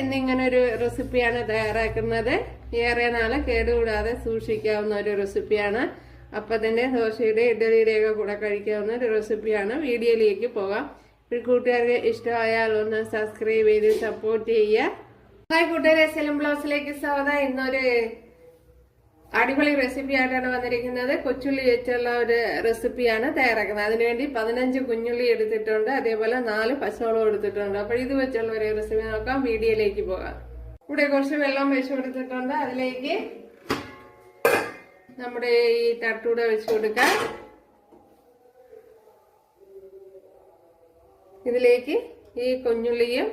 ഇന്നിങ്ങനെ ഒരു റെസിപ്പിയാണ് തയ്യാറാക്കുന്നത്. ഏറെ നാളെ കേടുകൂടാതെ സൂക്ഷിക്കാവുന്ന ഒരു റെസിപ്പിയാണ്. അപ്പത്തിന്റെ, ദോശയുടെ, ഇഡ്ഡലിയുടെ ഒക്കെ കൂടെ കഴിക്കാവുന്ന ഒരു റെസിപ്പിയാണ്. വീഡിയോയിലേക്ക് പോകാം. കൂട്ടുകാർക്ക് ഇഷ്ടമായാൽ ഒന്ന് സബ്സ്ക്രൈബ് ചെയ്ത് സപ്പോർട്ട് ചെയ്യുക. ഹായ് കൂട്ടുകാരെ, സെലിം ബ്ലോഗ്സിലേക്ക് സ്വാഗതം. ഇന്നൊരു അടിപൊളി റെസിപ്പി ആയിട്ടാണ് വന്നിരിക്കുന്നത്. കൊച്ചുള്ളി വെച്ചുള്ള ഒരു റെസിപ്പിയാണ് തയ്യാറാക്കുന്നത്. അതിനുവേണ്ടി 15 കുഞ്ഞുള്ളി എടുത്തിട്ടുണ്ട്, അതേപോലെ 4 പച്ചമുളക് എടുത്തിട്ടുണ്ട്. അപ്പോൾ ഇത് വെച്ചുള്ള ഒരു റെസിപ്പി നോക്കാം. വീഡിയോയിലേക്ക് പോകാം. ഇവിടെ കുറച്ച് വെള്ളം വെച്ച് കൊടുത്തിട്ടുണ്ട്. അതിലേക്ക് നമ്മുടെ ഈ തട്ടൂടെ വെച്ച് കൊടുക്കാം. ഇതിലേക്ക് ഈ കുഞ്ഞുള്ളിയും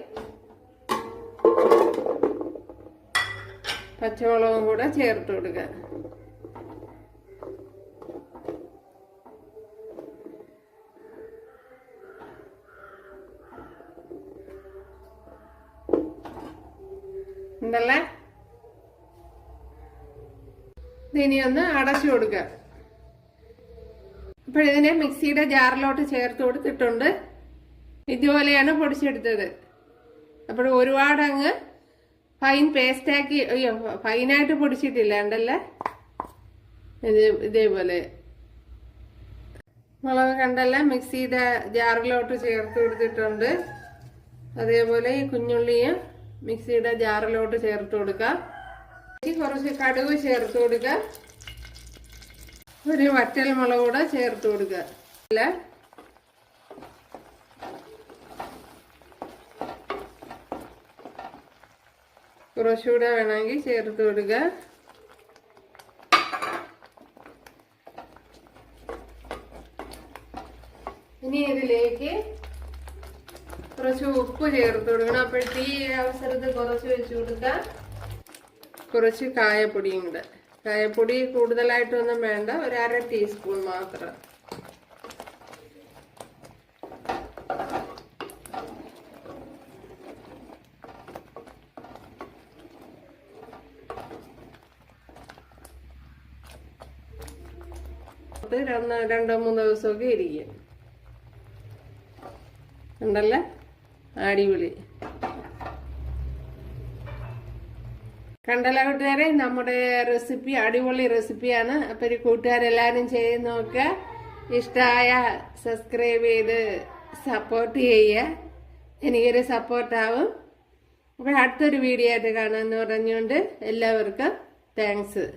പച്ചമുളകും കൂടെ ചേർത്ത് കൊടുക്കുക. ഉണ്ടല്ലേ, ഇതിനി ഒന്ന് അടച്ചു കൊടുക്കുക. അപ്പോൾ ഇതിനെ മിക്സിയുടെ ജാറിലോട്ട് ചേർത്ത് കൊടുത്തിട്ടുണ്ട്. ഇതുപോലെയാണ് പൊടിച്ചെടുത്തത്. അപ്പോൾ ഒരുപാട് അങ്ങ് ഫൈൻ പേസ്റ്റാക്കി, അയ്യോ ഫൈനായിട്ട് പൊടിച്ചിട്ടില്ല ഉണ്ടല്ലേ. ഇതേപോലെ മുളക് കണ്ടല്ല മിക്സിയുടെ ജാറിലോട്ട് ചേർത്ത് കൊടുത്തിട്ടുണ്ട്. അതേപോലെ ഈ കുഞ്ഞുള്ളിയും മിക്സിയുടെ ജാറിലോട്ട് ചേർത്ത് കൊടുക്കുക. കുറച്ച് കടുക് ചേർത്ത് കൊടുക്കുക. ഒരു വറ്റൽ മുളക് കൂടെ ചേർത്ത് കൊടുക്കുക. അല്ല കുറച്ചുകൂടെ വേണമെങ്കിൽ ചേർത്ത് കൊടുക്കുക. ഇനി ഇതിലേക്ക് കുറച്ച് ഉപ്പ് ചേർത്ത് കൊടുക്കണം. അപ്പോഴത്തെ ഈ അവസരത്തിൽ കുറച്ച് വെച്ച് കൊടുക്കാം. കുറച്ച് കായപ്പൊടിയും കൂടെ. കായപ്പൊടി കൂടുതലായിട്ടൊന്നും വേണ്ട, ഒരു 1/2 ടീസ്പൂൺ മാത്രം. രണ്ടോ മൂന്നോ ദിവസമൊക്കെ ഇരിക്കും. ഉണ്ടല്ലേ, അടിപൊളി. കണ്ടല്ലോ കൂട്ടുകാരെ, നമ്മുടെ റെസിപ്പി അടിപൊളി റെസിപ്പിയാണ്. അപ്പൊ ഒരു കൂട്ടുകാരെല്ലാരും ചെയ്ത് നോക്കുക. ഇഷ്ടമായ സബ്സ്ക്രൈബ് ചെയ്ത് സപ്പോർട്ട് ചെയ്യുക. എനിക്കൊരു സപ്പോർട്ടാവും. അപ്പോൾ അടുത്തൊരു വീഡിയോ ആയിട്ട് കാണാമെന്ന് പറഞ്ഞുകൊണ്ട് എല്ലാവർക്കും താങ്ക്സ്.